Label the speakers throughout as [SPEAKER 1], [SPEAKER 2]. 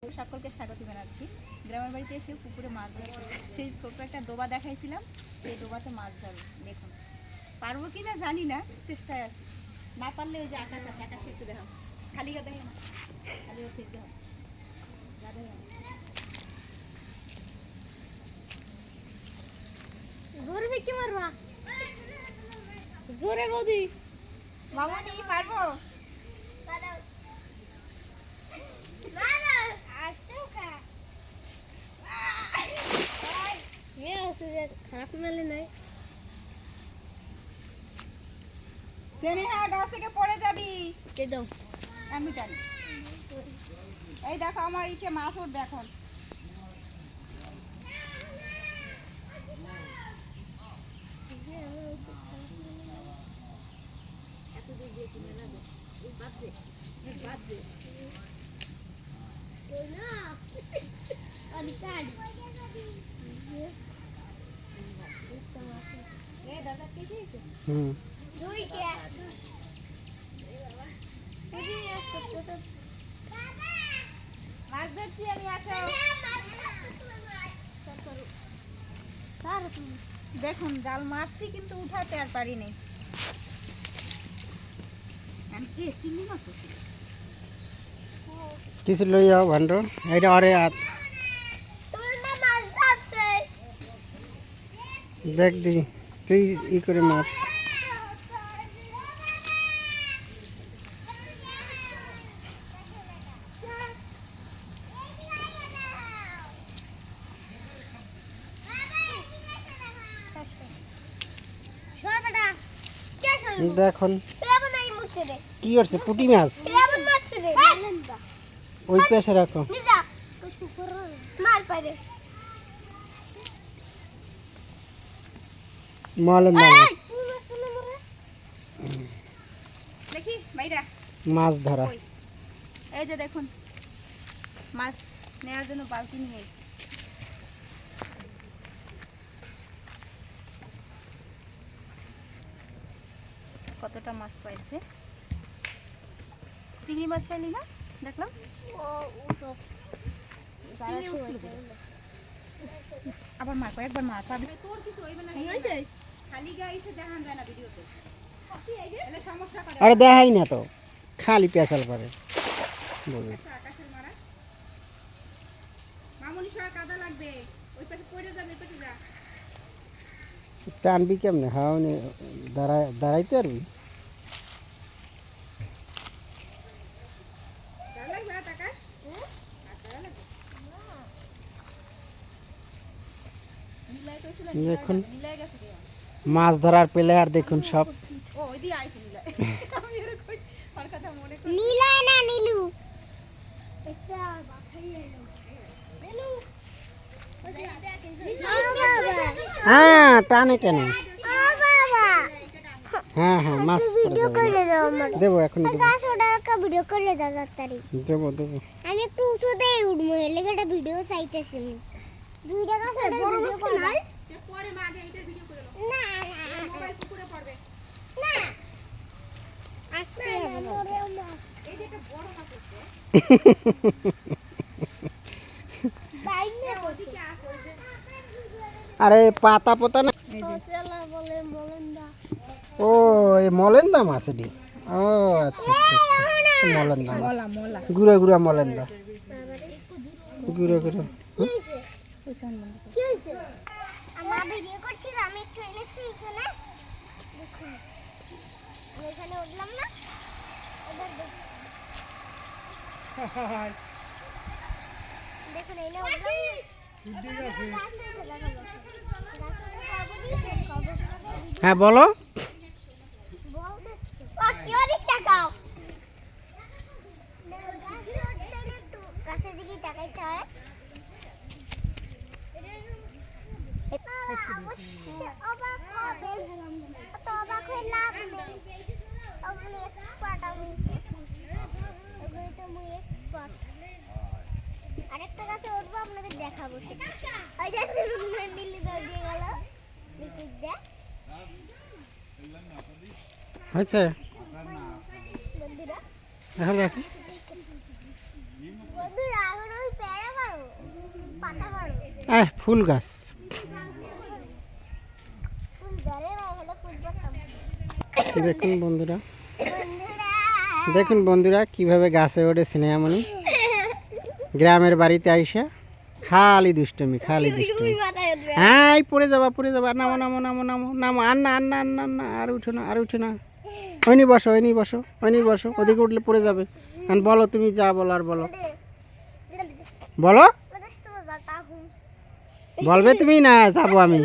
[SPEAKER 1] সকলকে স্বাগত জানাচ্ছি। গ্রামের বাড়িতে এসে পুকুরে মাছ ধরছি। সেই ছোট্ট একটা ডোবা দেখাইছিলাম, সেই ডোবাতে মাছ ধরবো। দেখুন পারবো কি না জানি না, চেষ্টায় আছি। না পারলে ওই যে আকাশ আছে, আকাশে একটু দেখাও। খালি গা দেখে না, খালি ওর ঠিক দেখাও।
[SPEAKER 2] জোরে ফেঁকে মারবা, জোরে বৌদি।
[SPEAKER 1] মামনি পারবো?
[SPEAKER 2] খারাপ মেলে নাই
[SPEAKER 1] স্নেহা, গাছ থেকে পড়ে যাবি।
[SPEAKER 2] দাও
[SPEAKER 1] আমি জানি। এই দেখো আমার ইচ্ছে মাছ উঠবে এখন। মাছ ধরছি আমি, আসো। দেখুন জাল মারছি কিন্তু উঠাতে আর পারিনি। চিংড়ি মাছ
[SPEAKER 3] কিছু লই যাও ভান্ড এটা আরে দেখ দি তুই ই করে মার। দেখুন কি করছে, পুঁটি মাছ ওই পাশে রাখো। মলেন্দা মাছ,
[SPEAKER 1] দেখি ভাইরা
[SPEAKER 3] মাছ ধরা।
[SPEAKER 1] এই যে দেখুন মাছ নেওয়ার জন্য বালতি নিয়ে এসেছি। কতটা মাছ পাইছে। চিংড়ি মাছ পাইলি না দেখলাম। আবার মার একবার মার পাবি। তোর কিছু হইবে না, খালি গায়ে এসে দেখান যায় না ভিডিওতে। সমস্যা করে।
[SPEAKER 3] আরে দেখাই না তো, খালি পেঁচাল পারে বলবে।
[SPEAKER 1] আকাশের মারা মামুনি সরা কাদা লাগবে, ওই পাশে পড়ে যাবে, ওই পাশে যা।
[SPEAKER 3] টানবি কেমনে? হাওনি দাঁড়াইতে পারবি? দেখুন মাছ ধরার প্লেয়ার দেখুন সব। হ্যাঁ টানে কেন? হ্যাঁ হ্যাঁ মাছ দেবো এখন, দেবো দেবো।
[SPEAKER 2] আমি একটু উঁচুতে উঠবো, এলাকা একটা ভিডিও চাইতেছি।
[SPEAKER 3] আরে পাতা পোতা না, ও এই মলেন্দা মাছ এটি। ও আচ্ছা আচ্ছা আচ্ছা, মলেন্দা মাছ, গুড়া গুড়া মলেন্দা, গুড়া গুড়া।
[SPEAKER 2] আমরা ভিডিও করছিলাম, আমি একটু এনেছি এখানে। দেখুন এখানে উঠলাম না, দেখুন এনে উঠলাম।
[SPEAKER 3] হ্যাঁ বলো।
[SPEAKER 2] গাছের দিকে তাকাইতে হয়। অবাক হয়ে লাভ নেই, ওগুলি এক্সপার্ট আমি, ওগুলি তো মুই এক্সপার্ট। আরেকটা গাছে উঠবো, আপনাদের দেখাবো। ওই গাছে নীলি দৌড়িয়ে গেল,
[SPEAKER 3] হয়েছে এখন রাখি।
[SPEAKER 2] বন্ধুরা এখন ওই পাতা বড়
[SPEAKER 3] ফুল গাছ।
[SPEAKER 2] ফুল ধরে না হলে ফুল পড়তাম
[SPEAKER 3] দেখুন বন্ধুরা,
[SPEAKER 2] বন্ধুরা
[SPEAKER 3] দেখুন বন্ধুরা কিভাবে গাছে ওঠে স্নেহামণি। গ্রামের বাড়িতে আইসা খালি দুষ্টমি, খালি দুষ্টমি।
[SPEAKER 2] মাথায় উঠবে
[SPEAKER 3] হ্যাঁ, এই পড়ে যাবা, পড়ে যাবা। নামো নামো নামো নামো নামো। আর না আর না আর না আর না, আর উঠো না, আর উঠো না। ওইনি বসো, ওইনি বসো, ওইনি বসো। ওদিকে উঠলে পড়ে যাবে। আর বলো, তুমি যা বলো আর বলো, বলো। বলবে তুমি না, যাবো আমি।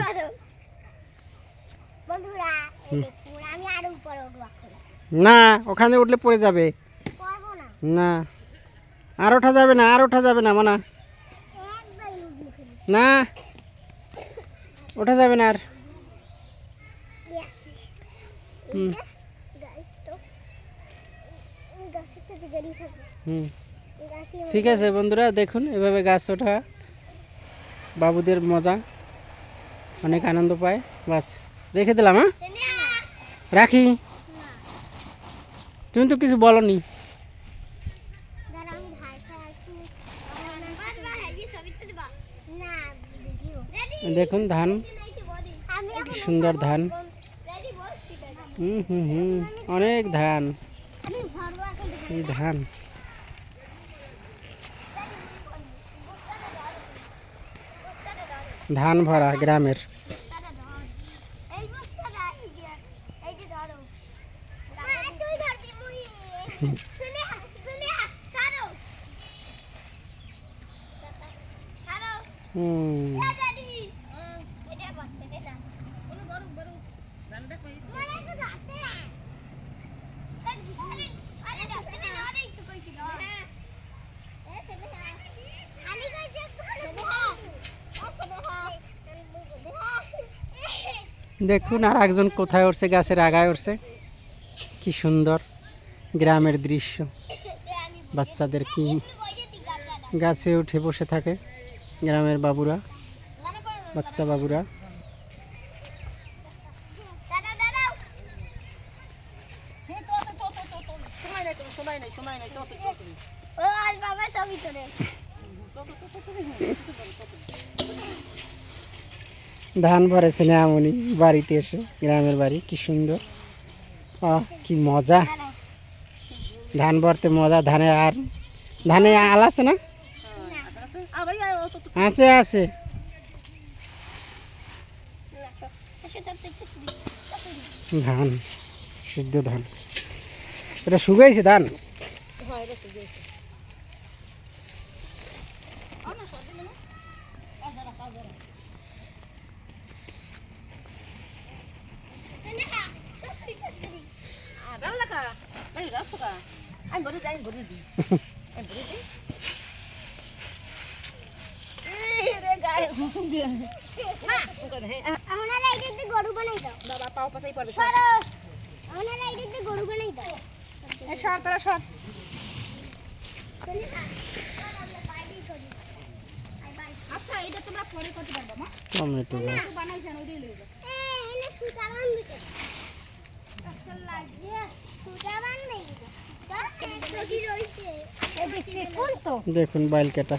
[SPEAKER 2] বন্ধুরা এই দেখুন আমি আরো উপরে উঠবো এখন।
[SPEAKER 3] না, ওখানে উঠলে পড়ে যাবে।
[SPEAKER 2] পারবো না
[SPEAKER 3] না, আর ওঠা যাবে না, আর ওঠা যাবে না মানা।
[SPEAKER 2] একবার উঠবো খালি
[SPEAKER 3] না, ওঠা যাবে না আর। হুম
[SPEAKER 2] গাছ তো গাছের সাথে জড়িয়ে থাকবে
[SPEAKER 3] হুম
[SPEAKER 2] গাছই
[SPEAKER 3] ঠিক আছে বন্ধুরা, দেখুন এভাবে গাছ ওঠা বাবুদের মজা, অনেক আনন্দ পায়। বাস রেখে দিলাম। হ্যাঁ, রাখি। তুমি তো কিছু বলনি।
[SPEAKER 2] দাঁড়া আমি ধার খাই একটু না ভিডিও
[SPEAKER 3] দেখুন ধান,
[SPEAKER 2] আমি
[SPEAKER 3] কি সুন্দর ধান। হুম হুম হুম অনেক ধান,
[SPEAKER 2] আমি ভরবো এখন
[SPEAKER 3] এই ধান। ধান ভরা গ্রামের।
[SPEAKER 2] এই বস্তাটা এই যে ধরো তুই ধরবি মুই শুনে শুনে ছাড়ো ছাড়ো
[SPEAKER 3] হুম
[SPEAKER 2] দাদি এটা বস্তা এটা বড় বড় বড় রান্না কই মানে তো ধরতে না আরে ধরতে না আরে একটু কইছিল হ্যাঁ এ সেবে খালি কইছে
[SPEAKER 3] দেখুন আর একজন কোথায় উঠছে, গাছের আগায় উঠছে। কি সুন্দর গ্রামের দৃশ্য। বাচ্চাদের কি গাছে উঠে বসে থাকে গ্রামের বাবুরা, বাচ্চা বাবুরা।
[SPEAKER 2] ও আজ বাবা ছবি তোলে
[SPEAKER 3] ধান ভরেছে না এমনই বাড়িতে এসে, গ্রামের বাড়ি কি সুন্দর। কি মজা, ধান ভরতে মজা। ধানের আর ধানে আল আছে না? আছে আছে। ধান শুদ্ধ ধান, এটা শুকাইছে ধান।
[SPEAKER 2] আপনারা এইটাতে গরু বানাই দাও বাবা পাও পাছাই পড়বে সরো আপনারা এইটাতে গরু বানাই দাও
[SPEAKER 1] এই সর তোরা সর। আচ্ছা এটা তোমরা পরে করতে পারবা মা,
[SPEAKER 3] টমেটো গাছ।
[SPEAKER 1] বানাইছেন ওইটাই লই যাও।
[SPEAKER 2] এনে সুতা বানবি তো আসল লাগে সুতা বানবি
[SPEAKER 1] এই দেখছি কোন তো
[SPEAKER 3] দেখুন বাইল কাটা,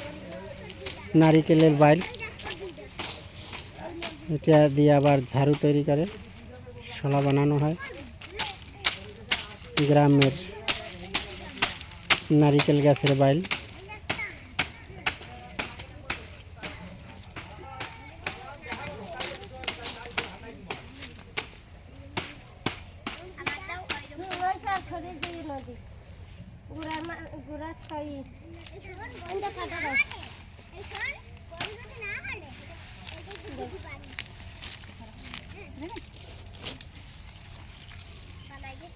[SPEAKER 3] নারিকেলের বাইল। এটা দিয়ে আবার ঝাড়ু তৈরি করে, শলা বানানো হয়। গ্রামের নারিকেল গাছের বাইল।
[SPEAKER 2] গুড়া খাই এটা কাটা দাও এই সর কোন যদি না হালে এটা কি দিতে পারি বানাই দে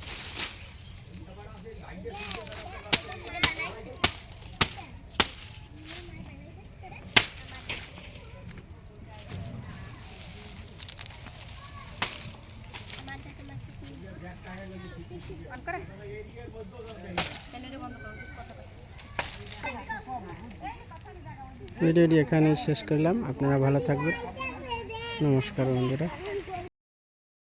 [SPEAKER 1] অন করে চ্যানেলটা বন্ধ করো, কথা বল।
[SPEAKER 3] ভিডিওটি এখানে শেষ করলাম। আপনারা ভালো থাকবেন। নমস্কার বন্ধুরা।